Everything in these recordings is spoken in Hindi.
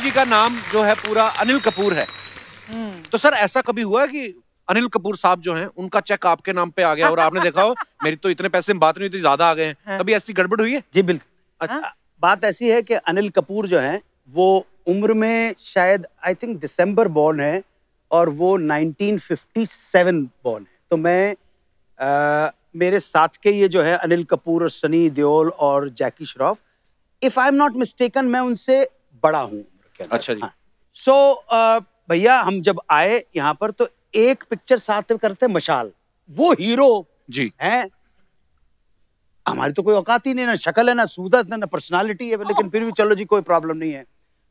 जी का नाम जो है पूरा अनिल कपूर है। तो सर ऐसा कभी हुआ है कि अनिल कपूर साहब जो हैं उनका चेक आपके नाम पे आ गया और आपने देखा हो मेरी तो इतने पैसे में बात नहीं हुई थी, ज्यादा आ गए हैं, कभी ऐसी गड़बड़ हुई है? जी बिल्कुल। अच्छा, बात ऐसी है कि अनिल कपूर जो हैं वो उम्र में शायद आई थिंक दिसंबर बॉर्न है और वो 1957 बॉर्न है। तो मैं मेरे साथ के ये जो है अनिल कपूर और सनी देओल और Jackie Shroff, if I am not mistaken मैं उनसे बड़ा हूँ। अच्छा जी। हाँ। सो भैया हम जब आए यहाँ पर तो एक पिक्चर साथ में करते मशाल, वो हीरो जी हैं। हमारी तो कोई औकात ही नहीं, ना शक्ल है ना सूरत है ना पर्सनालिटी है, लेकिन फिर भी चलो जी कोई प्रॉब्लम नहीं है।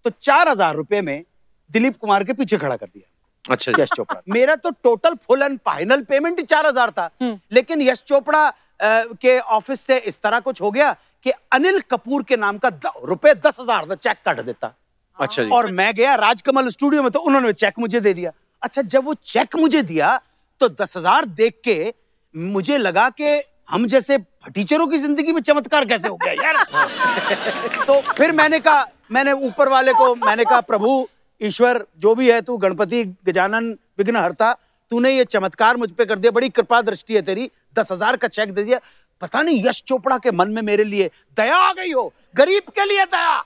तो 4000 रुपए में दिलीप कुमार के पीछे खड़ा कर दिया। अच्छा जी। यश चोपड़ा। मेरा तो total full and final payment ही 4000 था, लेकिन यश चोपड़ा के ऑफिस से इस तरह कुछ हो गया कि अनिल कपूर के नाम का रुपए 10,000 का चेक काट देता। अच्छा जी। और मैं गया राजकमल स्टूडियो में तो उन्होंने चेक मुझे दे दिया। अच्छा, जब वो चेक मुझे दिया तो 10,000 देख के मुझे लगा कि हम जैसे टीचरों की जिंदगी में चमत्कार कैसे हो गया यार। तो फिर मैंने कहा, मैंने ऊपर वाले को मैंने कहा, प्रभु ईश्वर जो भी है तू, गणपति गजानन विघ्नहर्ता, तूने ये चमत्कार मुझ पे कर दिया, बड़ी कृपा दृष्टि है तेरी, 10,000 का चेक दे दिया। पता नहीं यश चोपड़ा के मन में मेरे लिए दया आ गई हो, गरीब के लिए दया।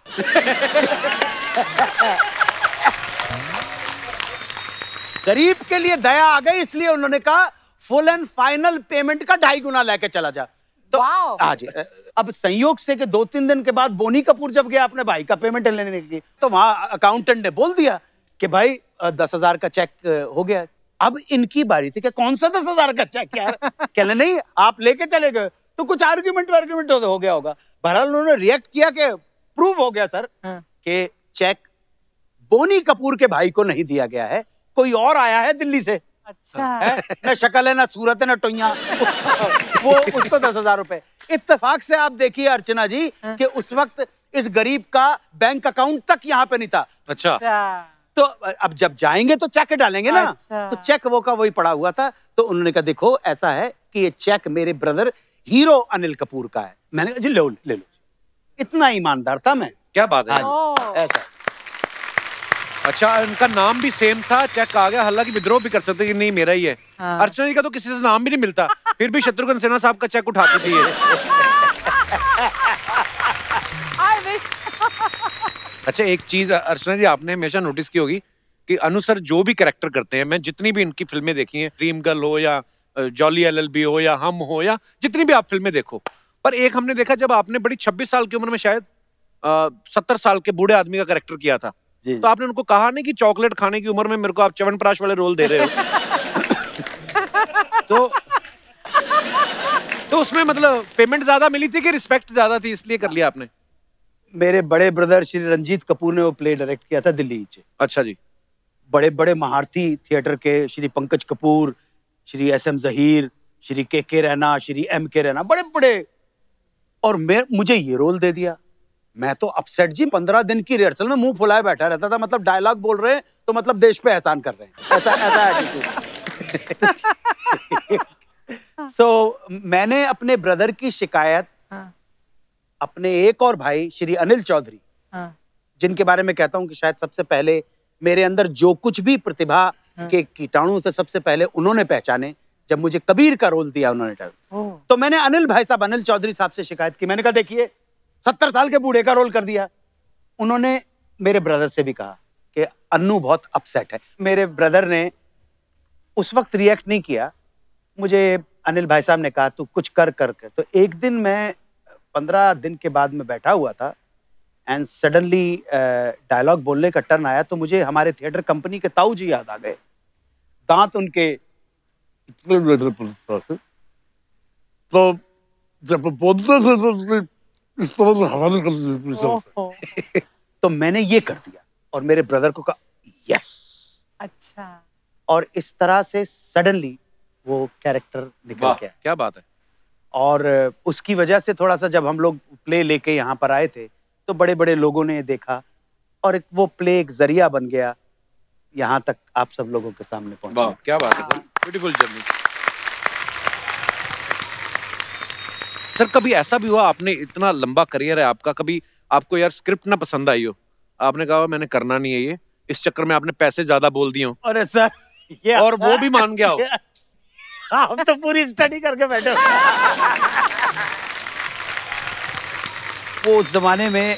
गरीब के लिए दया आ गई, इसलिए उन्होंने कहा फुल एंड फाइनल पेमेंट का 2.5 गुना लेके चला जा। तो आज अब संयोग से कि 2-3 दिन के बाद बोनी कपूर जब गया अपने भाई का पेमेंट लेने के लिए, तो वहां अकाउंटेंट ने बोल दिया कि भाई 10,000 का चेक हो गया। अब इनकी बारी थी कि कौन सा 10,000 का चेक यार। कहने नहीं आप लेके चले गए, तो कुछ आर्ग्यूमेंट हो गया होगा। बहरहाल उन्होंने रिएक्ट किया कि प्रूव हो गया सर कि चेक बोनी कपूर के भाई को नहीं दिया गया है, कोई और आया है दिल्ली से। अच्छा है ना, शक्ल है ना सूरत है ना टोइया। वो उसको 10,000 रुपए। इत्तेफाक से आप देखिए अर्चना जी कि उस वक्त इस गरीब का बैंक अकाउंट तक यहाँ पे नहीं था। अच्छा। तो अब जब जाएंगे तो चेक डालेंगे ना। तो चेक वो का वही पड़ा हुआ था। तो उन्होंने कहा देखो ऐसा है कि ये चेक मेरे ब्रदर हीरो अनिल कपूर का है। मैंने कहा जी ले लो। इतना ईमानदार था मैं। क्या बात है। ऐसा। अच्छा, इनका नाम भी सेम था, चेक आ गया, हालांकि विद्रोह भी कर सकते कि नहीं मेरा ही है। अर्चना जी का तो किसी से नाम भी नहीं मिलता, फिर भी शत्रुघ्न सिन्हा साहब का चेक उठाती थी ये। I wish। अच्छा, एक चीज अर्चना जी आपने हमेशा नोटिस की होगी कि अनु सर जो भी कैरेक्टर करते हैं, मैं जितनी भी इनकी फिल्में देखी हैं, ड्रीम गर्ल हो या जॉली LLB हो या हम हो या जितनी भी आप फिल्में देखो, पर एक हमने देखा जब आपने बड़ी 26 साल की उम्र में शायद 70 साल के बूढ़े आदमी का कैरेक्टर किया था, तो आपने उनको कहा नहीं कि चॉकलेट खाने की उम्र में मेरे को आप च्यवनप्राश वाले रोल दे रहे हो। तो उसमें मतलब पेमेंट ज्यादा मिली थी कि रिस्पेक्ट ज्यादा थी इसलिए कर लिया आपने? मेरे बड़े ब्रदर श्री रंजीत कपूर ने वो प्ले डायरेक्ट किया था दिल्ली से। अच्छा जी। बड़े बड़े महारथी थिएटर के श्री पंकज कपूर, श्री SM जहीर, श्री के रैना, श्री MK रैना, बड़े बड़े, और मुझे ये रोल दे दिया। मैं तो अपसेट जी, 15 दिन की रिहर्सल में मुंह फुलाए बैठा रहता था। मतलब डायलॉग बोल रहे हैं तो मतलब देश पे एहसान कर रहे हैं, ऐसा एटीट्यूड। सो मैंने अपने ब्रदर की शिकायत अपने एक और भाई श्री अनिल चौधरी, जिनके बारे में कहता हूं कि शायद सबसे पहले मेरे अंदर जो कुछ भी प्रतिभा के कीटाणु थे सबसे पहले उन्होंने पहचाने जब मुझे कबीर का रोल दिया उन्होंने। तो मैंने अनिल भाई साहब, अनिल चौधरी साहब से शिकायत की। मैंने कहा देखिए 70 साल के बूढ़े का रोल कर दिया। उन्होंने मेरे ब्रदर से भी कहा कि अन्नू बहुत अपसेट है। मेरे ब्रदर ने उस वक्त रिएक्ट नहीं किया। मुझे अनिल भाई साहब ने कहा तू कुछ कर। तो एक दिन मैं 15 दिन के बाद में बैठा हुआ था एंड सडनली डायलॉग बोलने का टर्न आया तो मुझे हमारे थिएटर कंपनी के ताऊ जी याद आ गए। दांत उनके तो जब बोलते थे इस तरह से हवा निकलती। तो मैंने ये कर दिया और मेरे ब्रदर को कहा यस। अच्छा। और इस तरह से सडनली वो कैरेक्टर निकल गया। क्या बात है। और उसकी वजह से थोड़ा सा जब हम लोग प्ले लेके यहाँ पर आए थे तो बड़े बड़े लोगों ने देखा और वो प्ले एक जरिया बन गया यहाँ तक आप सब लोगों के सामने पहुंचा। क्या बात है, ब्यूटीफुल जर्नी। सर कभी ऐसा भी हुआ, आपने इतना लंबा करियर है आपका, कभी आपको यार स्क्रिप्ट ना पसंद आई हो आपने कहा मैंने करना नहीं है ये, इस चक्कर में आपने पैसे ज्यादा बोल दिए हो अरे सर ये और वो भी मान गया हो। हम तो पूरी स्टडी करके बैठे हो। वो उस जमाने में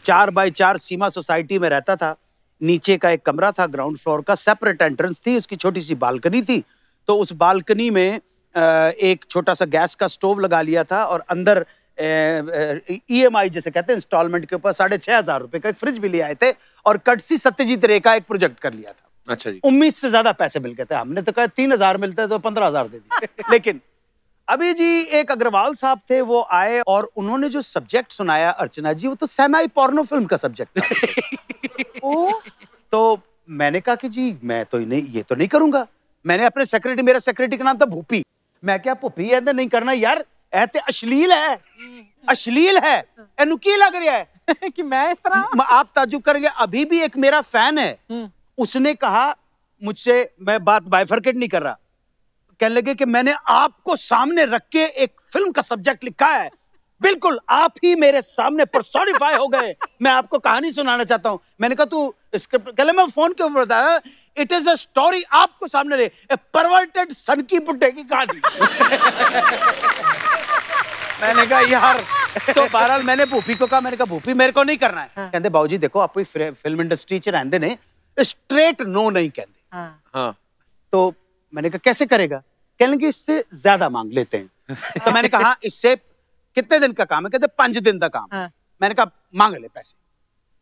4x4 सीमा सोसाइटी में रहता था। नीचे का एक कमरा था, ग्राउंड फ्लोर का, सेपरेट एंट्रेंस थी, उसकी छोटी सी बालकनी थी। तो उस बालकनी में एक छोटा सा गैस का स्टोव लगा लिया था और अंदर EMI जैसे कहते हैं इंस्टॉलमेंट के ऊपर 6,500 रुपए का एक फ्रिज भी ले आए थे और कटसी सत्यजीत रे का एक प्रोजेक्ट कर लिया था। अच्छा जी। 19 से ज्यादा पैसे मिल गए थे। हमने तो कहा 3,000 मिलते तो 15,000 दे दिए। लेकिन अभी जी एक अग्रवाल साहब थे, वो आए और उन्होंने जो सब्जेक्ट सुनाया अर्चना जी, वो तो सेमी पोर्नो फिल्म का सब्जेक्ट था। तो मैंने कहा कि जी मैं तो नहीं, ये तो नहीं करूंगा। मैंने अपने सेक्रेटरी, मेरा सेक्रेटरी का नाम था भूपी, मैं क्या भूपी है नहीं करना यार, ऐसे अश्लील है, अश्लील है, एनु की लग रहा है कि मैं इस तरह। आप ताज्जुब करेंगे, अभी भी एक मेरा फैन है, उसने कहा मुझसे, मैं बात बाइफरकेट नहीं कर रहा, कहने लगे कि मैंने आपको सामने रख के एक फिल्म का सब्जेक्ट लिखा है, बिल्कुल आप ही मेरे सामने पर्सोनिफाई हो गए, मैं आपको कहानी सुनाना चाहता हूं। मैंने कहा तू स्क्रिप्ट, कहले मैं फोन के ऊपर बताया, इट इज अ स्टोरी, आपको सामने ले, परवर्टेड सन की बुड्ढे की कहानी। मैंने कहा यार, तो बहरहाल मैंने भूपी को कहा, मैंने कहा भूपी मेरे को नहीं करना है। हाँ। कहते बाबूजी देखो आप फिल्म इंडस्ट्री च रहंदे ने, स्ट्रेट नो नहीं कहते। हाँ। तो मैंने कहा कैसे करेगा, कहने लगे इससे ज्यादा मांग लेते हैं। तो मैंने कहा इससे कितने दिन का काम है, कहते 5 दिन का काम। हाँ। मैंने कहा मांग ले पैसे।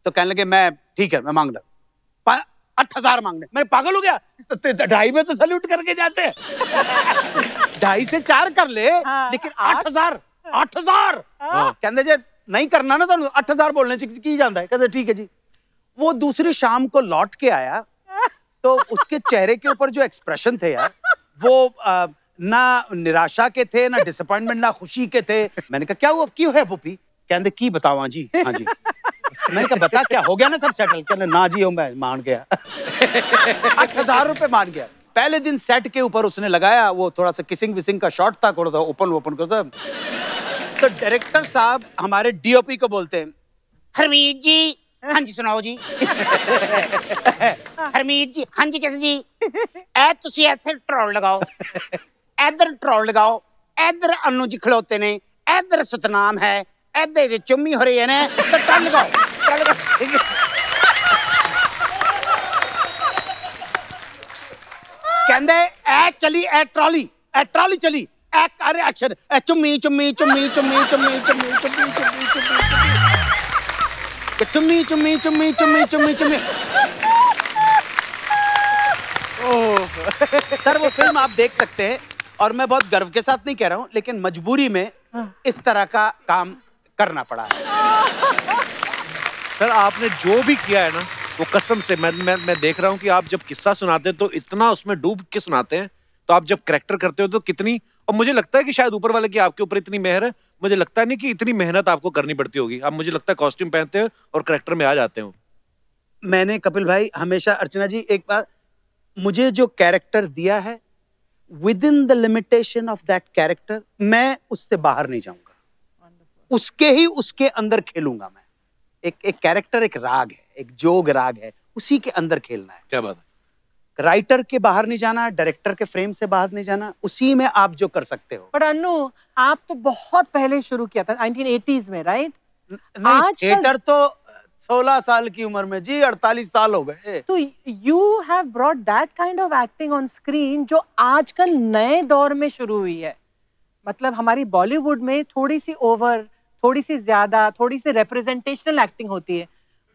तो कहने लगे मैं ठीक है मैं मांग ला, 8,000 मांगने। मैं पागल हो गया, तो 2.5 में तो सल्यूट करके जाते हैं। 2.5 से 4 कर ले, हाँ, लेकिन 8,000 कहते जे नहीं करना ना तो 8,000 बोलने की जाता है। कहते ठीक है जी। वो दूसरी शाम को लौट के आया तो उसके चेहरे के ऊपर जो एक्सप्रेशन थे यार, वो ना निराशा के थे, ना डिसअपॉइंटमेंट, ना खुशी के थे। मैंने कहा क्या हुआ, क्यों है पुपी? कहते की बतावा जी। हाँ जी। मैंने कहा बता क्या हो गया ना, सब सेटल? कहते ना जी, मैं मान गया। 8,000 रुपए मान गया। पहले दिन सेट के ऊपर उसने लगाया, वो थोड़ा सा किसिंग विसिंग का शॉट था, थोड़ा सा ओपन करता। तो डायरेक्टर साहब हमारे DOP को बोलते हैं, हरमीत जी, हाँ जी सुनाओ जी। हरमीत जी, हाँ जी कैसे जी? ऐ तुसी ऐसे ट्रोल लगाओ, इधर ट्रोल लगाओ, इधर अनु जी खड़ोते ने, इधर सतनाम है, इधर चुम्मी हो रही है ना, तो ट्रोल लगाओ, ट्रोल लगाओ। कहंदे ऐ चली, ऐ ट्रॉली चली, ऐ कर एक्शन, ऐ चुम्मी चुम्मी चुम्मी चुम्मी चुम्मी चुम्मी चुम्मी चुम्मी चुम्मी चुम्मी चुम्मी चुम्मी चुम्मी चुम्मी। सर वो फिल्म आप देख सकते हैं, और मैं बहुत गर्व के साथ नहीं कह रहा हूं, लेकिन मजबूरी में इस तरह का काम करना पड़ा है। सर आपने जो भी किया है ना, वो कसम से मैं देख रहा हूँ कि आप जब किस्सा सुनाते हैं तो इतना उसमें डूब के सुनाते हैं, तो आप जब करैक्टर करते हो तो कितनी, और मुझे लगता है कि शायद ऊपर वाले की आपके ऊपर इतनी मेहर है, मुझे लगता नहीं कि इतनी मेहनत आपको करनी पड़ती होगी। अब मुझे लगता है कॉस्ट्यूम पहनते हो और करैक्टर में आ जाते हो। मैंने कपिल भाई हमेशा, अर्चना जी एक बात, मुझे जो कैरेक्टर दिया है, with in the limitation of that character, मैं उससे बाहर नहीं जाऊंगा, उसके ही उसके अंदर खेलूंगा मैं। एक कैरेक्टर एक राग है, एक जोग राग है, उसी के अंदर खेलना है। क्या बात है। राइटर के बाहर नहीं जाना, डायरेक्टर के फ्रेम से बाहर नहीं जाना, उसी में आप जो कर सकते हो। पर अन्नू, आप तो बहुत पहले शुरू किया था 1980s में, राइट? नहीं, थिएटर तो 16 साल की उम्र में जी, 48 साल हो गए। तो you have brought that kind of acting on screen जो आजकल नए दौर में शुरू हुई है। मतलब हमारी बॉलीवुड में थोड़ी सी ओवर, थोड़ी सी ज्यादा, थोड़ी सी रिप्रेजेंटेशनल एक्टिंग होती है,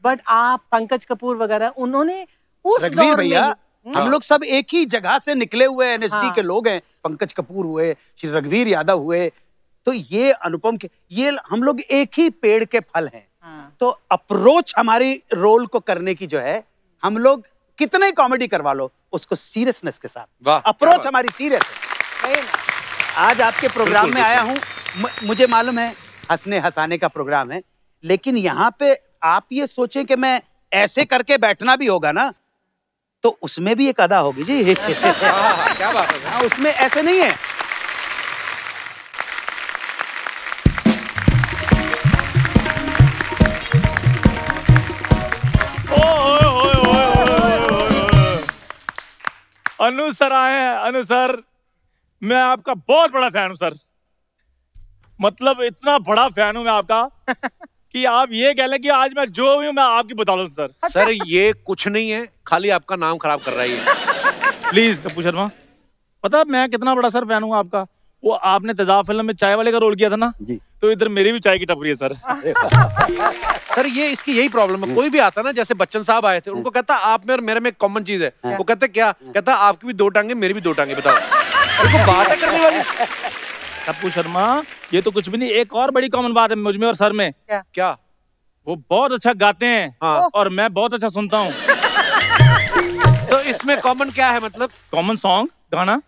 बट आप, पंकज कपूर वगैरह, उन्होंने उस दौर में, हम लोग सब एक ही जगह से निकले हुए NSD के लोग हैं। पंकज कपूर हुए, श्री रघुवीर यादव हुए, तो ये अनुपम के, ये हम लोग एक ही पेड़ के फल हैं। तो अप्रोच हमारी रोल को करने की जो है, हम लोग कितने कॉमेडी करवा लो, उसको सीरियसनेस के साथ, अप्रोच हमारी सीरियस है। आज आपके प्रोग्राम में आया हूँ, मुझे मालूम है हंसने हंसाने का प्रोग्राम है, लेकिन यहाँ पे आप ये सोचें कि मैं ऐसे करके बैठना भी होगा ना, तो उसमें भी एक अदा होगी जी। क्या बात है। उसमें ऐसे नहीं है। अनु सर आए हैं। अनु सर, मैं आपका बहुत बड़ा फैन हूँ सर। मतलब इतना बड़ा फैन हूँ मैं आपका कि आप ये कह लें कि आज मैं जो भी हूँ मैं आपकी बता दूँ सर। सर ये कुछ नहीं है, खाली आपका नाम खराब कर रहा है ये। प्लीज कपूर शर्मा, पता मैं कितना बड़ा सर फैन हूँ आपका। वो आपने तेजाब फिल्म में चाय वाले का रोल किया था ना जी, तो इधर मेरी भी चाय की टपरी है सर। सर ये इसकी यही प्रॉब्लम है। कोई भी आता ना, जैसे बच्चन साहब आए थे, उनको कहता आप में और मेरे में कॉमन चीज है। वो कहते क्या? कहता आपकी भी 2 टांगे मेरी भी 2 टांगे। बताओ, उनको बात है करने वाली। कपूर शर्मा, ये तो कुछ भी नहीं, एक और बड़ी कॉमन बात है मुझ में और सर में। क्या? वो बहुत अच्छा गाते हैं। हाँ। और मैं बहुत अच्छा सुनता हूँ। तो इसमें कॉमन क्या है? मतलब कॉमन सॉन्ग, गाना।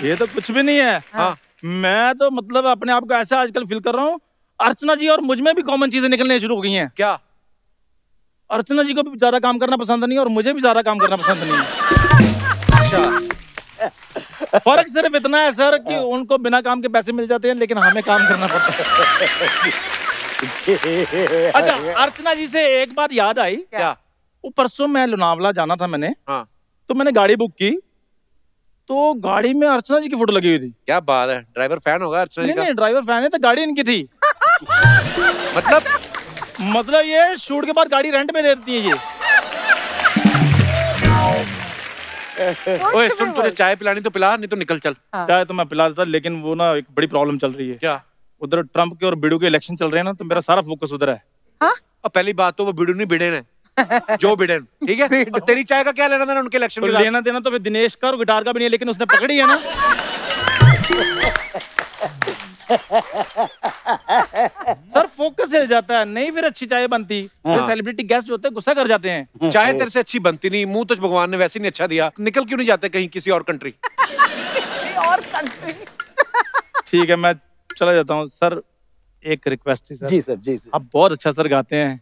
ये तो कुछ भी नहीं है। हाँ। मैं तो मतलब अपने आप को ऐसा आजकल फील कर रहा हूँ, अर्चना जी और मुझ में भी कॉमन चीजें निकलने शुरू हो गई हैं। क्या? अर्चना जी को भी ज्यादा काम करना पसंद नहीं है और मुझे भी ज्यादा काम करना पसंद नहीं है। अच्छा, फर्क सिर्फ इतना है सर कि उनको बिना काम के पैसे मिल जाते हैं, लेकिन हमें काम करना पड़ता है। अच्छा, अर्चना जी से एक बात याद आई। क्या? वो परसों मैं लोनावला जाना था मैंने, हाँ। तो मैंने गाड़ी बुक की, तो गाड़ी में अर्चना जी की फोटो लगी हुई थी। क्या बात है, ड्राइवर फैन होगा अर्चना जी का? नहीं, ड्राइवर फैन है तो गाड़ी इनकी थी। मतलब ये शूट के बाद गाड़ी रेंट पे दे देती है ये। ओए सुन, तुझे चाय पिलानी तो पिला, नहीं तो निकल चल। चाय तो मैं पिला देता, लेकिन वो ना एक बड़ी प्रॉब्लम चल रही है। क्या? उधर ट्रम्प के और बिडू के इलेक्शन चल रहे हैं ना, तो मेरा सारा फोकस उधर है। और पहली बात तो वो बिडू नहीं बिडेन है, जो बिडेन, ठीक है? और तेरी चाय का क्या लेना देना उनके इलेक्शन तो के साथ? लेना देना तो फिर दिनेश का और गिटार का भी नहीं है, लेकिन उसने पकड़ी है ना। सर फोकस हिल जाता है, नहीं फिर अच्छी चाय बनती। फिर सेलिब्रिटी गेस्ट जो होते हैं गुस्सा कर जाते हैं। चाय तेरे से अच्छी बनती नहीं, मुंह तो भगवान ने वैसे नहीं अच्छा दिया। निकल क्यों नहीं जाते कहीं किसी और कंट्री? और कंट्री। ठीक है, मैं चला जाता हूँ सर। एक रिक्वेस्ट थी सर। जी सर, जी सर। आप बहुत अच्छा सर गाते हैं,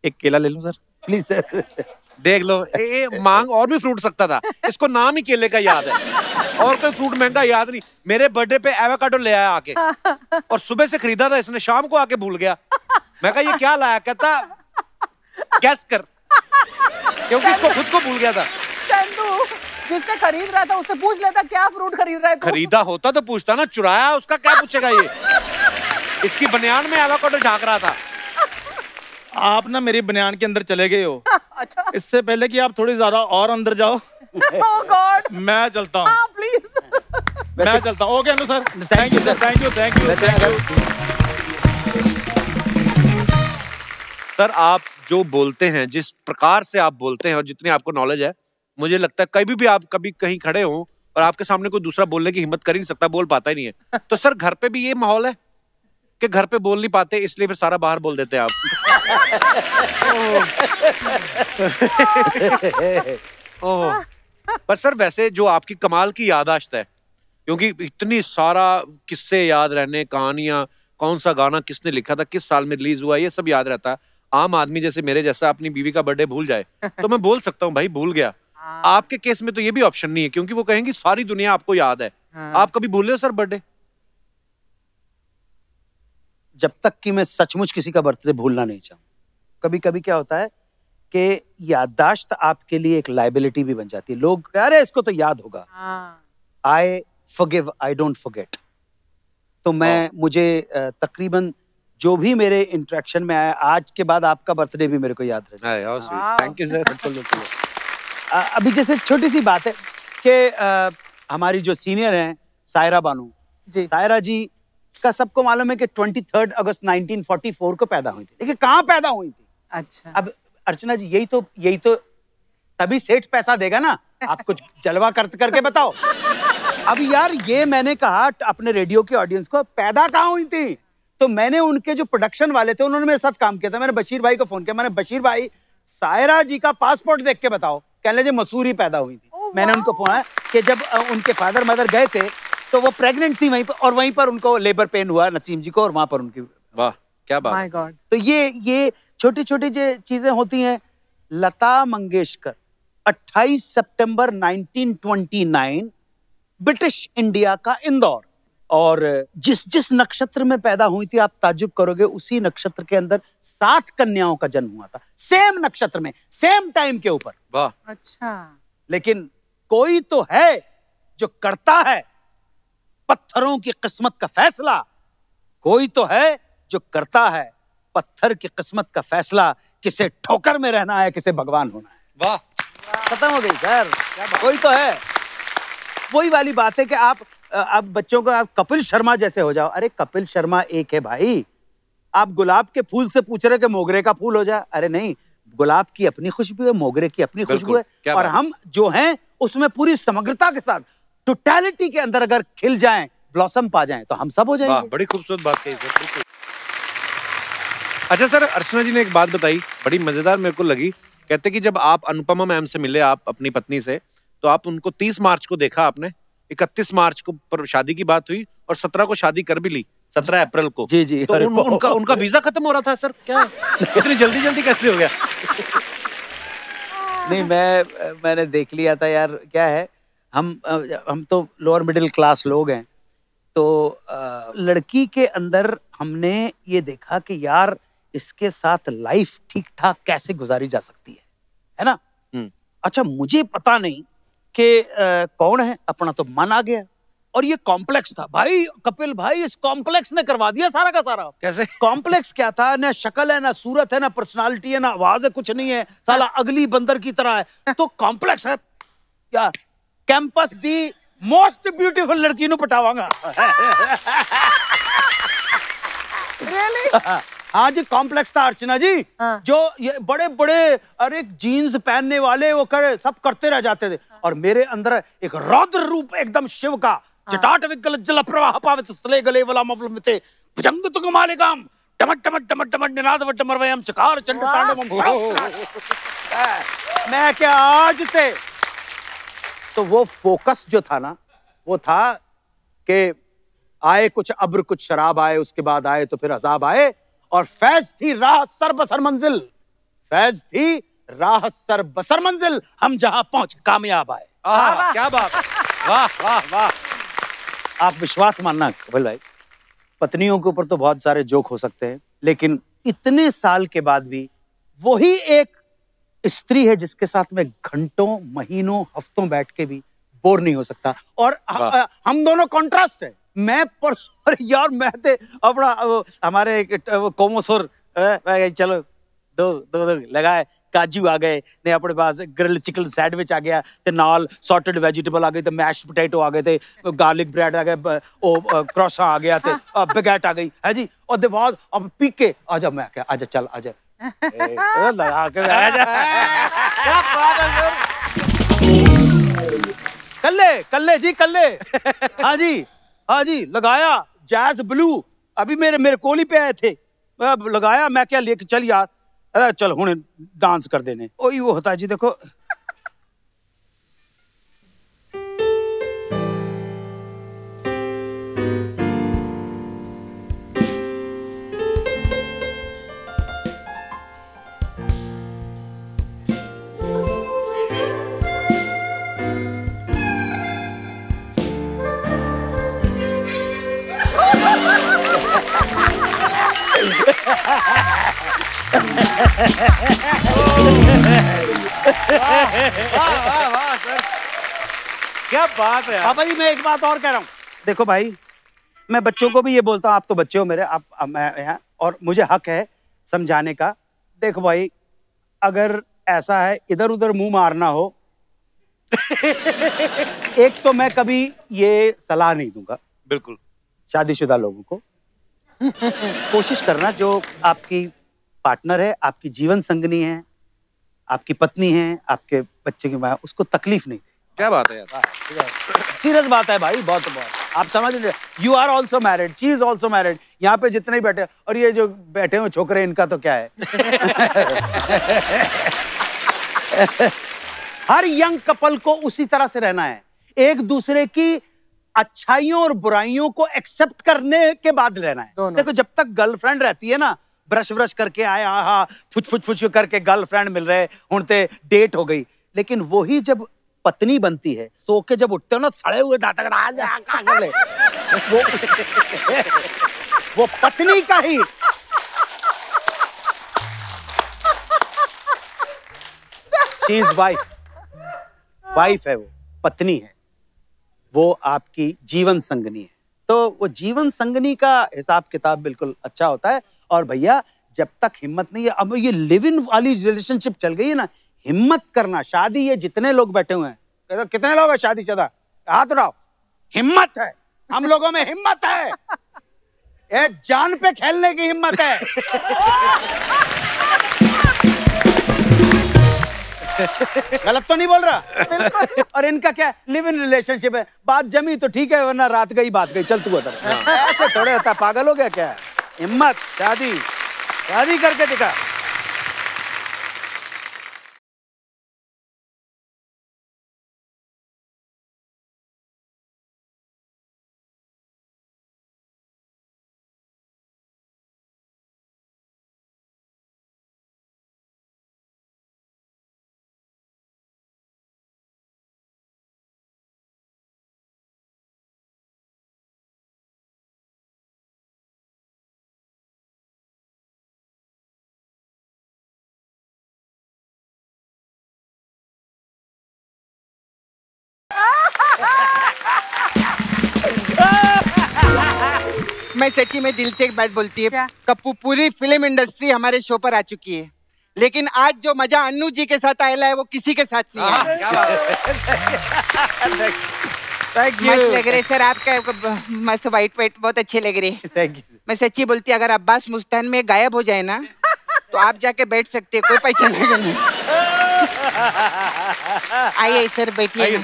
एक केला ले लूं सर? Please sir. देख लो, मांग और भी फ्रूट सकता था, इसको नाम ही केले का याद है, और कोई फ्रूट महंगा याद नहीं। मेरे बर्थडे पे एवोकाडो ले आया आके, और सुबह से खरीदा था इसने, शाम को आके भूल गया। मैं कहा ये क्या लाया? कहता गैस कर, क्योंकि इसको खुद को भूल गया था। चंदू, जिससे खरीद रहा था उससे पूछ लेता क्या फ्रूट खरीद रहा है तू? खरीदा होता तो पूछता ना, चुराया उसका क्या पूछेगा ये? इसकी बनियान में एवोकाडो झांक रहा था। आप ना मेरी बनियान के अंदर चले गए हो। अच्छा। इससे पहले कि आप थोड़ी ज्यादा और अंदर जाओ, Oh God! मैं चलता हूँ। हाँ, प्लीज। मैं चलता हूँ। Okay Anu sir, thank you sir, thank you, thank you, thank you. Sir आप जो बोलते हैं, जिस प्रकार से आप बोलते हैं और जितनी आपको नॉलेज है, मुझे लगता है कभी भी आप कभी कहीं खड़े हो और आपके सामने कोई दूसरा बोलने की हिम्मत कर ही नहीं सकता, बोल पाता ही नहीं है। तो सर घर पे भी ये माहौल है कि घर पे बोल नहीं पाते, इसलिए फिर सारा बाहर बोल देते हैं आप? ओह, पर सर वैसे जो आपकी कमाल की याददाश्त है, क्योंकि इतनी सारा किस्से याद रहने, कहानियां, कौन सा गाना किसने लिखा था, किस साल में रिलीज हुआ, ये सब याद रहता है। आम आदमी जैसे मेरे जैसा अपनी बीवी का बर्थडे भूल जाए तो मैं बोल सकता हूँ भाई भूल गया। आपके केस में तो ये भी ऑप्शन नहीं है, क्योंकि वो कहेंगी सारी दुनिया आपको याद है। आप कभी भूल रहे हो सर बर्थडे? जब तक कि मैं सचमुच किसी का बर्थडे भूलना नहीं चाहूँ। कभी कभी क्या होता है कि याददाश्त आपके लिए एक लाइबिलिटी भी बन जाती है। लोग अरे इसको तो याद होगा। I forgive, I don't forget. तो मुझे तकरीबन जो भी मेरे इंटरेक्शन में आया, आज के बाद आपका बर्थडे भी मेरे को याद रहे। Thank you sir. अभी जैसे छोटी सी बात है कि हमारी जो सीनियर हैं सायरा बानू जी, सायरा जी का सबको मालूम है कि 23 अगस्त 1944 को पैदा हुई थी, लेकिन कहाँ पैदा हुई थी? अच्छा। अब अर्चना जी यही तो तभी सेठ पैसा देगा ना। आप कुछ जलवा करके बताओ। अब यार ये मैंने कहा अपने रेडियो के ऑडियंस को, पैदा कहाँ हुई थी? तो मैंने उनके जो प्रोडक्शन वाले थे उन्होंने मेरे साथ काम किया था। मैंने बशीर भाई को फोन किया, मैंने बशीर भाई सायरा जी का पासपोर्ट देख के बताओ। कहने लगे मसूरी पैदा हुई थी। मैंने उनको फोन किया कि जब उनके फादर मदर गए थे तो वो प्रेग्नेंट थी वहीं पर, और वहीं पर उनको लेबर पेन हुआ नसीम जी को, और वहां पर उनकी। वाह क्या बात। My God. तो ये छोटी छोटी जो चीजें होती हैं। लता मंगेशकर 28 सितंबर 1929 ब्रिटिश इंडिया का इंदौर, और जिस जिस नक्षत्र में पैदा हुई थी आप ताज्जुब करोगे, उसी नक्षत्र के अंदर 7 कन्याओं का जन्म हुआ था, सेम नक्षत्र में, सेम टाइम के ऊपर। वाह। अच्छा। लेकिन कोई तो है जो करता है पत्थरों की किस्मत का फैसला, कोई तो है जो करता है पत्थर की किस्मत का फैसला, किसे ठोकर में रहना है, किसे भगवान होना है। वाह, खत्म हो गई सर, कोई तो है। वही वाली बात है कि आप बच्चों को आप कपिल शर्मा जैसे हो जाओ। अरे कपिल शर्मा एक है भाई। आप गुलाब के फूल से पूछ रहे कि मोगरे का फूल हो जाए, अरे नहीं, गुलाब की अपनी खुशबू है, मोगरे की अपनी खुशबू है, और हम जो हैं उसमें पूरी समग्रता के साथ टोटलिटी के अंदर अगर खिल जाएं, ब्लॉसम पा जाएं, तो हम सब हो जाएंगे। बड़ी खूबसूरत बात कही सर, बिल्कुल। अच्छा सर, अर्चना जी ने एक बात बताई बड़ी मजेदार मेरे को लगी। कहते कि जब आप अनुपमा मैम से मिले, आप अपनी पत्नी से, तो आप उनको 30 मार्च को देखा आपने, 31 मार्च को पर शादी की बात हुई और 17 को शादी कर भी ली, 17 अप्रैल को। जी जी। तो उनका वीजा खत्म हो रहा था सर, क्या इतनी जल्दी जल्दी कैसे हो गया? नहीं, मैंने देख लिया था यार, क्या है, हम तो लोअर मिडिल क्लास लोग हैं, तो लड़की के अंदर हमने ये देखा कि यार इसके साथ लाइफ ठीक ठाक कैसे गुजारी जा सकती है ना। अच्छा, मुझे पता नहीं कि कौन है, अपना तो मन आ गया, और ये कॉम्प्लेक्स था भाई, कपिल भाई, इस कॉम्प्लेक्स ने करवा दिया सारा का सारा। कैसे? कॉम्प्लेक्स क्या था, ना शक्ल है, ना सूरत है, ना पर्सनालिटी है, ना आवाज है, कुछ नहीं है, साला अगली बंदर की तरह है। तो कॉम्प्लेक्स है क्या, कैंपस दी मोस्ट ब्यूटीफुल लड़की नु पटावांगा। हाँ जी, कॉम्प्लेक्स था अर्चना जी। जो ये बड़े बड़े अरे जीन्स पहनने वाले वो सब करते रह जाते थे, और मेरे अंदर एक रौद्र रूप एकदम शिव का, जटाट विकल जल प्रवाह पावित स्थले गले वला मवलमिते भुजंग तो कमालेगाम टमट टमट टमट टमट निनाद वटमरवयम चकार चंड तांडवम। मैं क्या आज थे, तो वो फोकस जो था ना, वो था कि आए कुछ अब्र कुछ शराब आए, उसके बाद आए तो फिर अजाब आए, और फैज थी राह सर बसर मंजिल, फैज थी राह सर बसर मंजिल, हम जहां पहुंच कामयाब आए। क्या बात, वाह वाह वाह। आप विश्वास मानना कपिल भाई, पत्नियों के ऊपर तो बहुत सारे जोक हो सकते हैं, लेकिन इतने साल के बाद भी वही एक स्त्री है जिसके साथ में घंटों महीनों हफ्तों बैठ के भी बोर नहीं हो सकता। और हम दोनों कॉन्ट्रास्ट है। मैं परसों यार, मैं थे अपना हमारे कोमोसोर चलो दो लगाए, काजू आ गए ने अपने पास, ग्रिल चिकन सैंडविच आ गया, ते नाल सॉर्टेड वेजिटेबल आ गए, ते मैश्ड पोटैटो आ गए, ते गार्लिक ब्रेड आ गया, ओ क्रॉसा आ गया, ते बैगेट आ गई है जी, और दे बाद अब पी के आजा, मैं क्या आजा, चल आजा लगा के आजा। क्या बात है सर, कल्ले जी कल्ले। हाँ जी लगाया जैज ब्लू, अभी मेरे कोल ही पे आए थे, लगाया, मैं क्या लेके चल यार, चल हुणे डांस कर देने। ओही वो होता है जी, देखो वाह सर, क्या बात है। पापा जी, मैं एक बात और कह रहा हूँ, देखो भाई, मैं बच्चों को भी ये बोलता हूँ, आप तो बच्चे हो मेरे, आप मैं यहाँ, और मुझे हक है समझाने का। देखो भाई, अगर ऐसा है इधर उधर मुंह मारना हो, एक तो मैं कभी ये सलाह नहीं दूंगा बिल्कुल शादीशुदा लोगों को। कोशिश करना, जो आपकी पार्टनर है, आपकी जीवन संगनी है, आपकी पत्नी है, आपके बच्चे की माँ, उसको तकलीफ नहीं दे। क्या बात है यार, सीरियस बात है भाई, बहुत बहुत। आप समझ लीजिए, you are also married, she is also married, यहाँ पे जितने ही बैठे, और ये जो बैठे हुए छोकरे, इनका तो क्या है। हर यंग कपल को उसी तरह से रहना है, एक दूसरे की अच्छाइयों और बुराइयों को एक्सेप्ट करने के बाद रहना है। देखो, जब तक गर्लफ्रेंड रहती है ना, ब्रश ब्रश करके आए, हाँ फुच करके गर्लफ्रेंड मिल रहे, उनते डेट हो गई, लेकिन वही जब पत्नी बनती है, सो के जब उठते हो ना, सड़े हुए दांत कर ले, वो पत्नी का ही शी इज वाइफ है, वो पत्नी है, वो आपकी जीवन संगनी है। तो वो जीवन संगनी का हिसाब किताब बिल्कुल अच्छा होता है। और भैया जब तक हिम्मत नहीं है, अब ये लिव इन वाली रिलेशनशिप चल गई है ना, हिम्मत करना। शादी ये जितने लोग बैठे हुए हैं, कितने लोग हैं शादीशुदा, हाथ उठाओ। हिम्मत है, हम लोगों में हिम्मत है, ये जान पे खेलने की हिम्मत है। गलत तो नहीं बोल रहा? और इनका क्या लिव इन रिलेशनशिप है, बात जमी तो ठीक है, वरना रात गई बात गई, चल तू उधर। ऐसे थोड़े होता, पागल हो गया क्या? हिम्मत, शादी करके दिखा। मैं सच्ची में दिल से एक बात बोलती है, कप्पू पूरी फिल्म इंडस्ट्री हमारे शो पर आ चुकी है, लेकिन आज जो मजा अन्नू जी के साथ आया है वो किसी के साथ नहीं है। मस्त लग रहे सर, आपका मस्त वाइट बहुत अच्छे लग रहे। मैं सच्ची बोलती, अगर अब्बास मुस्तान में गायब हो जाए ना तो आप जाके बैठ सकते, कोई पहचानेगा नहीं। आइए सर, बैठिए।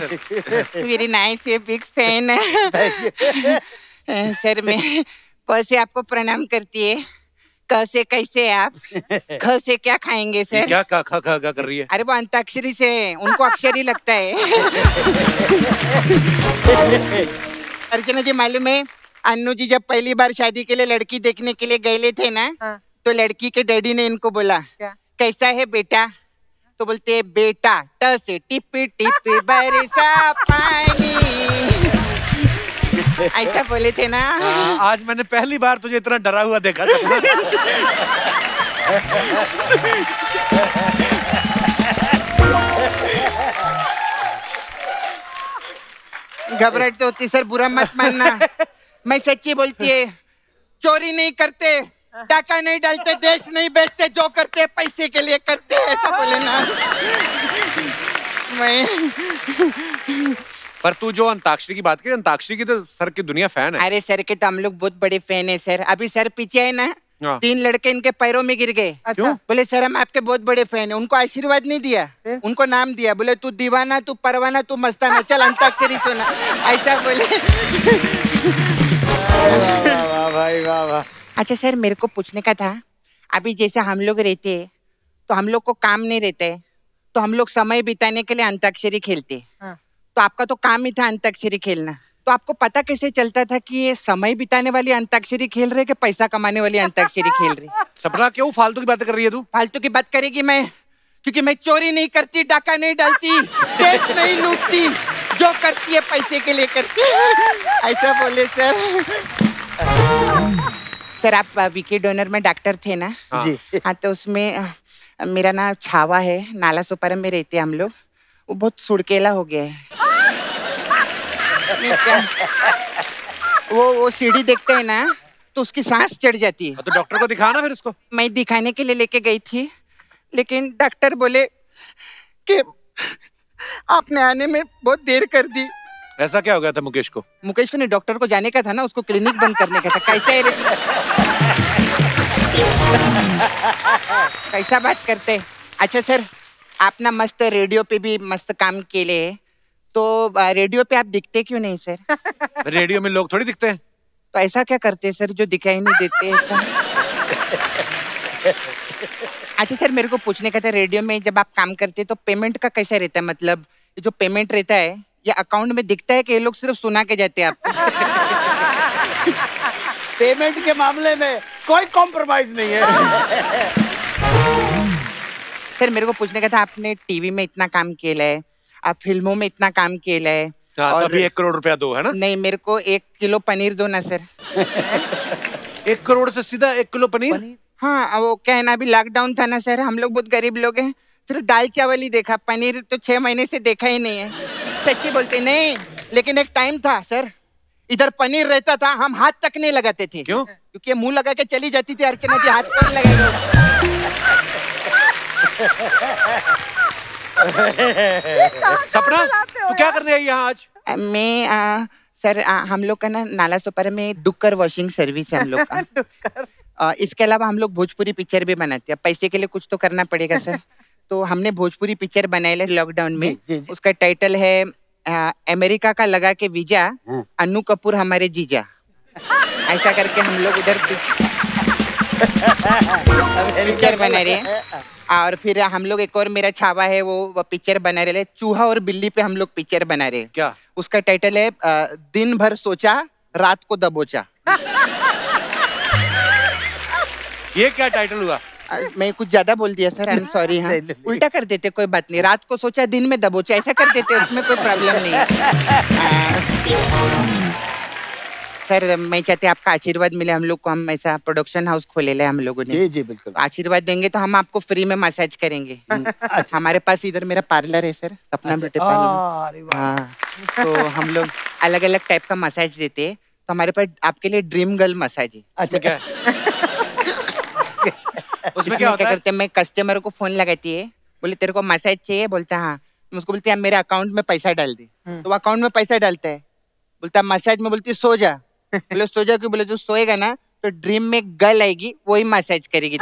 वेरी नाइस, बिग फैन है सर। मैं प से आपको प्रणाम करती है, क से कैसे आप, ख से क्या खाएंगे सर? क्या खा कर रही है? अरे वो अंताक्षरी से, उनको अक्षरी लगता है। अर्चना जी, मालूम है अन्नू जी जब पहली बार शादी के लिए लड़की देखने के लिए गए थे ना, तो लड़की के डैडी ने इनको बोला, कैसा है बेटा? तो बोलते हैं बेटा त से टिप टिप बरसा पानी। ऐसा बोले थे ना। आज मैंने पहली बार तुझे इतना डरा हुआ देखा था। घबराहट तो होती सर, बुरा मत मानना। मैं सच्ची बोलती है, चोरी नहीं करते, टाका नहीं डालते, देश नहीं बेचते, जो करते पैसे के लिए करते, ऐसा बोले ना। मैं पर तू जो अंताक्षरी की बात की, अंताक्षरी की तो सर की दुनिया फैन है। अरे सर के तो हम लोग बहुत बड़े फैन है सर। अभी सर पीछे है ना, 3 लड़के इनके पैरों में गिर गए। अच्छा। बोले सर हम आपके बहुत बड़े फैन है। उनको आशीर्वाद नहीं दिया, उनको नाम दिया। बोले तू दीवाना, तू परवाना, तू मस्ताना, चल अंताक्षरी सुना, ऐसा बोले। वाह भाई वाह। अच्छा सर, मेरे को पूछने का था, अभी जैसे हम लोग रहते हैं तो हम लोग को काम नहीं रहता है, तो हम लोग समय बिताने के लिए अंताक्षरी खेलते। तो आपका तो काम ही था अंताक्षरी खेलना, तो आपको पता कैसे चलता था कि ये समय बिताने वाली अंताक्षरी खेल रहे कि पैसा कमाने वाली अंताक्षरी खेल रहे? सपना क्यों फालतू की बातें कर रही है तू? फालतू की बात करेगी मैं, क्योंकि मैं चोरी नहीं करती, डाका नहीं डालती, देश नहीं लूटती, जो करती है पैसे के लिए करती। ऐसा बोले सर। सर आप विकी डोनर में डॉक्टर थे ना? जी। हाँ, तो उसमें मेरा ना छावा है, नाला सुपारा में रहते हम लोग, वो बहुत सुड़केला हो गया है। वो सीढ़ी देखते हैं ना तो उसकी सांस चढ़ जाती है। तो डॉक्टर को दिखाना फिर उसको। मैं दिखाने के लिए लेके गई थी, लेकिन डॉक्टर बोले कि आपने आने में बहुत देर कर दी। ऐसा क्या हो गया था मुकेश को? मुकेश को नहीं, डॉक्टर को जाने का था ना, उसको क्लिनिक बंद करने का था। कैसा है कैसा बात करते? अच्छा सर, आप ना मस्त रेडियो पे भी मस्त काम केले, तो रेडियो पे आप दिखते क्यों नहीं सर? रेडियो में लोग थोड़ी दिखते हैं। तो ऐसा क्या करते सर जो दिखाई नहीं देते? अच्छा सर, मेरे को पूछने का था, रेडियो में जब आप काम करते तो पेमेंट का कैसा रहता है? मतलब जो पेमेंट रहता है ये अकाउंट में दिखता है कि ये लोग सिर्फ सुना के जाते हैं आपको? पेमेंट के मामले में कोई कॉम्प्रोमाइज नहीं है। सर मेरे को पूछने का था, आपने टीवी में इतना काम किया है, आप फिल्मों में इतना काम किया है, हाँ, और तभी 1 करोड़ रुपया दो, है ना? नहीं, मेरे को 1 किलो पनीर दो ना सर। 1 करोड़ से सीधा 1 किलो पनीर? हाँ, वो क्या है ना, अभी लॉकडाउन था ना सर, हम लोग बहुत गरीब लोग हैं, सिर्फ दाल चावल ही देखा, पनीर तो 6 महीने से देखा ही नहीं है। सच्ची बोलते नहीं, लेकिन एक टाइम था सर, इधर पनीर रहता था, हम हाथ तक नहीं लगाते थे। क्यों? क्योंकि मुंह लगा के चली जाती थी अर्चना जी, हाथ कौन लगाएगा? सपना, तू क्या करने आई यहाँ आज? मैं सर हम लोग का ना नाला सोपारा में डुक्कर वॉशिंग सर्विस है हम लोग का। इसके अलावा हम लोग भोजपुरी पिक्चर भी बनाते हैं, पैसे के लिए कुछ तो करना पड़ेगा सर। तो हमने भोजपुरी पिक्चर बनाई है लॉकडाउन में। उसका टाइटल है अमेरिका का लगा के वीजा, अन्नू कपूर हमारे जीजा। ऐसा करके हम लोग इधर पिक्चर बना रहे हैं। और फिर हम लोग एक और मेरा छावा है, वो पिक्चर बना रहे हैं, चूहा और बिल्ली पे हम लोग पिक्चर बना रहे हैं। क्या? उसका टाइटल है दिन भर सोचा रात को दबोचा। ये क्या टाइटल हुआ? मैं कुछ ज्यादा बोल दिया सर, आई एम सॉरी। हाँ, उल्टा कर देते, कोई बात नहीं, रात को सोचा दिन में दबोचा, ऐसा कर देते, उसमें कोई प्रॉब्लम नहीं है। सर मैं चाहते आपका आशीर्वाद मिले हम लोग को, हम ऐसा प्रोडक्शन हाउस खोले ले हम लोगों ने। जी जी बिल्कुल। आशीर्वाद देंगे तो हम आपको फ्री में मसाज करेंगे। अच्छा। हमारे पास इधर मेरा पार्लर है सर, सपना ब्यूटी पार्लर। हाँ, तो हम लोग अलग अलग टाइप का मसाज देते हैं, तो हमारे पास आपके लिए ड्रीम गर्ल मसाज है। अच्छा क्या? उसमें क्या होता है? करते हैं, मैं कस्टमर को फोन लगाती है, बोले तेरे को मसाज चाहिए, बोलता हाँ, तो उसको बोलते हैं मेरे अकाउंट में पैसा डाल दे, तो वो अकाउंट में पैसा डालता है, बोलता मसाज में, बोलती सो जा, बोले सो जा क्यों, बोले जो सोएगा ना तो ड्रीम में गर्ल आएगी, वही मसाज करेगी।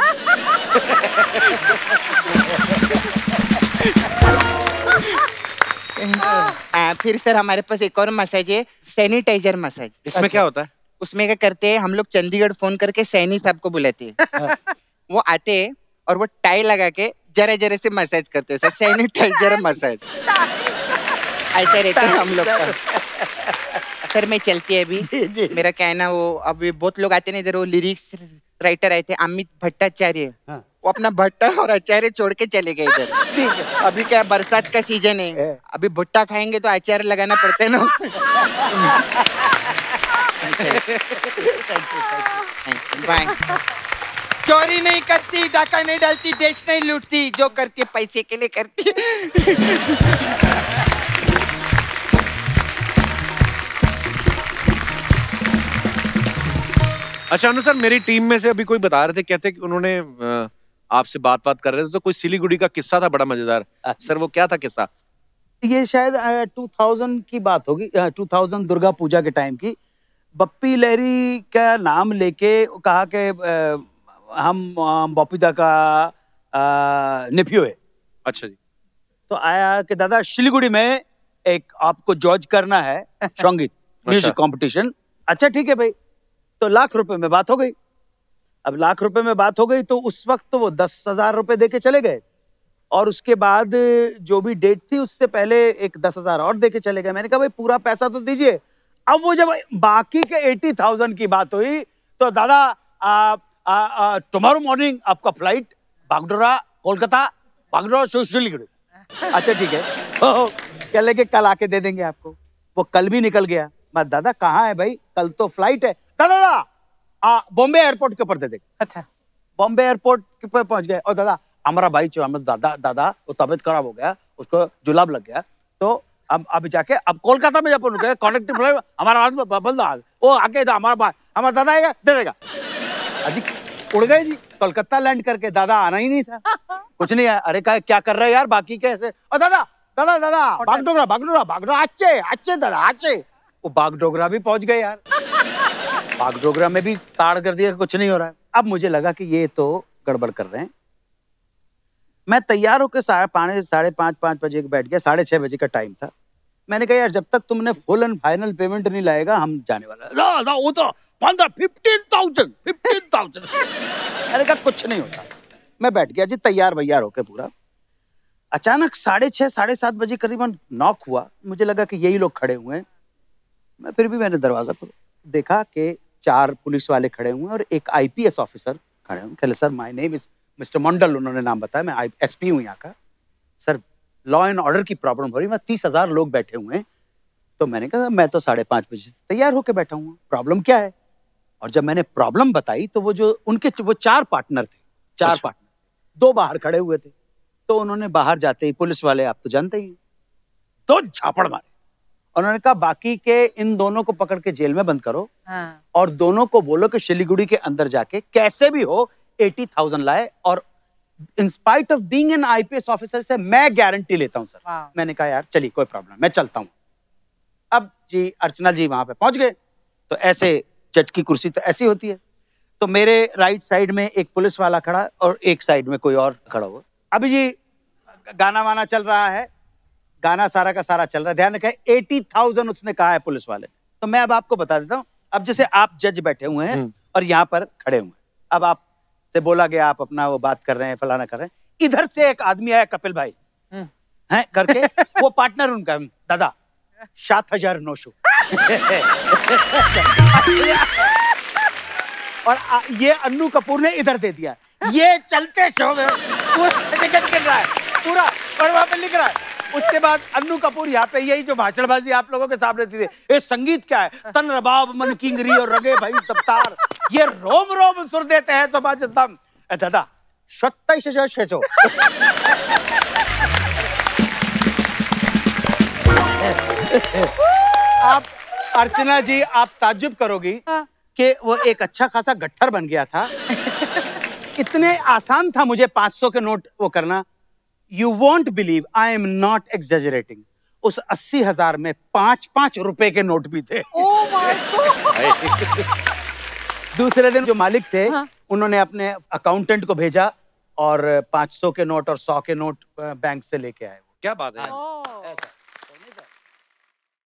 फिर सर हमारे पास एक और मसाज है, सैनिटाइजर मसाज। इसमें क्या होता है? उसमें क्या करते हैं हम लोग, चंडीगढ़ फोन करके सैनी साहब को बुलाते हैं, वो आते हैं और वो टाई लगा के जरा जरा से मसाज करते हैं सर, सैनिटाइजर मसाज। ऐसा रहता है हम लोग का। सर मैं चलती है अभी, मेरा क्या है ना, वो अभी बहुत लोग आते हैं इधर, वो लिरिक्स राइटर आए थे अमित भट्टाचार्य, वो अपना भट्टा और आचार्य छोड़ के चले गए इधर। अभी क्या बरसात का सीजन है, अभी भुट्टा खाएंगे तो अचार लगाना पड़ता है ना। बाय। चोरी नहीं करती, डाका नहीं डालती, देश नहीं लूटती, जो करती है पैसे के लिए करती है। अच्छा अनु सर, मेरी टीम में से अभी कोई बता रहे थे, कहते कि उन्होंने आपसे बात कर रहे थे, तो कोई सिलीगुड़ी का किस्सा था बड़ा मजेदार। सर वो क्या था किस्सा? ये शायद 2000 की बात होगी, 2000 दुर्गा पूजा के टाइम की। बप्पी लहरी का नाम लेके कहा कि हम बॉपीदा का नेफ्यू है। अच्छा जी। तो आया कि दादा सिलीगुड़ी में एक आपको जॉर्ज करना है संगीत म्यूजिक कंपटीशन। अच्छा ठीक है भाई, तो ₹1,00,000 में बात हो गई। अब ₹1,00,000 में बात हो गई तो उस वक्त तो वो 10,000 रुपए दे के चले गए, और उसके बाद जो भी डेट थी उससे पहले एक 10,000 और दे के चले गए। मैंने कहा भाई पूरा पैसा तो दीजिए। अब वो जब बाकी के 80,000 की बात हुई तो दादा टुमारो मॉर्निंग आपका फ्लाइट बागडोरा कोलकाता, बागडोरा सिलीगुड़ी। अच्छा ठीक है, तो कह लगे कल आके दे देंगे आपको। वो कल भी निकल गया। मैं दादा कहाँ है भाई, कल तो फ्लाइट है। दादा बॉम्बे एयरपोर्ट के ऊपर दे देंगे। अच्छा, बॉम्बे एयरपोर्ट के ऊपर पहुंच गए, और दादा हमारा भाई दादा वो तबीयत खराब हो गया, उसको जुलाब लग गया, तो अब जाके अब कोलकाता में जब रुके कनेक्टिव फ्लाइट हमारा बंदा वो आके हमारा दादा आएगा दे देगा। अजी उड़ गए जी, कोलकाता लैंड करके। दादा आना ही नहीं था, कुछ नहीं है। अरे क्या कर रहे हैं यार, बाकी कैसे? और दादा बागडोगरा अच्छे दादा अच्छे। वो बागडोगरा भी पहुंच गए यार। बागडोगरा में भी ताड़ कर दिया, कुछ नहीं हो रहा है। अब मुझे लगा कि ये तो गड़बड़ कर रहे हैं। मैं तैयार होकर 5:30 बजे बैठ गया, 6:30 बजे का टाइम था। मैंने कहा यार जब तक तुमने फुल एंड फाइनल पेमेंट नहीं लाएगा हम जाने वाला। वो तो 15,000 मैंने कहा कुछ नहीं होता। मैं बैठ गया जी तैयार भैयार होके पूरा। अचानक 6:30 7:30 बजे करीबन नॉक हुआ। मुझे लगा कि यही लोग खड़े हुए हैं। मैंने दरवाजा खोला, देखा कि 4 पुलिस वाले खड़े हुए हैं और एक IPS ऑफिसर खड़े हुए। कहले sir my name is mister Mandal, उन्होंने नाम बताया, मैं SP हूँ यहाँ का। सर लॉ एंड ऑर्डर की प्रॉब्लम हो रही है, 30,000 लोग बैठे हुए हैं, तो मैंने कहा मैं तो 5:30 बजे से तैयार होके बैठा हूँ, प्रॉब्लम क्या है? और जब मैंने प्रॉब्लम बताई तो वो जो उनके वो 4 पार्टनर थे, 4 अच्छा। पार्टनर, 2 बाहर खड़े हुए थे। तो उन्होंने बाहर जाते ही, पुलिस वाले आप तो जानते ही हैं, 2 झापड़ मारे। उन्होंने कहा बाकी के इन दोनों को पकड़ के जेल में बंद करो और दोनों को बोलो कि शिलीगुड़ी के अंदर जाके कैसे भी हो 80,000 लाए, और in spite of being an IPS officer से मैं गारंटी लेता हूं सर। मैंने कहा यार चलिए कोई प्रॉब्लम, मैं चलता हूं। अब जी अर्चना जी वहां पे पहुंच गए, तो ऐसे जज की कुर्सी तो ऐसी होती है, तो मेरे राइट साइड में एक पुलिस वाला खड़ा और एक साइड में कोई और खड़ा हुआ। अभी जी गाना वाना चल रहा है, गाना सारा का सारा चल रहा है, ध्यान रखें 80,000 उसने कहा है पुलिस वाले। तो मैं अब आपको बता देता हूँ, अब जैसे आप जज बैठे हुए हैं और यहाँ पर खड़े हुए हैं, अब आप से बोला गया, आप अपना वो बात कर रहे हैं, फलाना कर रहे हैं, इधर से एक आदमी आया कपिल भाई हैं करके, वो पार्टनर उनका, दादा 7,900 और ये अन्नू कपूर ने इधर दे दिया। ये चलते शो में पूरा टिकट गिर रहा है पूरा, और वहां पे लिख रहा है। उसके बाद अन्नू कपूर यहाँ पे यही जो भाषणबाजी आप लोगों के सामने थी, ये संगीत क्या है, तन रबाब मन किंगरी और रगे भाई सप्तार, ये रोम रोम सुर देते हैं समाज दम। दादा 27,600 आप अर्चना जी आप ताज्जुब करोगी कि वो एक अच्छा खासा गट्ठर बन गया था। इतने आसान था मुझे 500 के नोट वो करना। You won't believe, I am not exaggerating. उस 80,000 में 5-5 रुपए के नोट भी थे। Oh my God! दूसरे दिन जो मालिक थे, उन्होंने अपने अकाउंटेंट को भेजा और 500 के नोट और 100 के नोट बैंक से लेके आए। क्या बात है। Oh.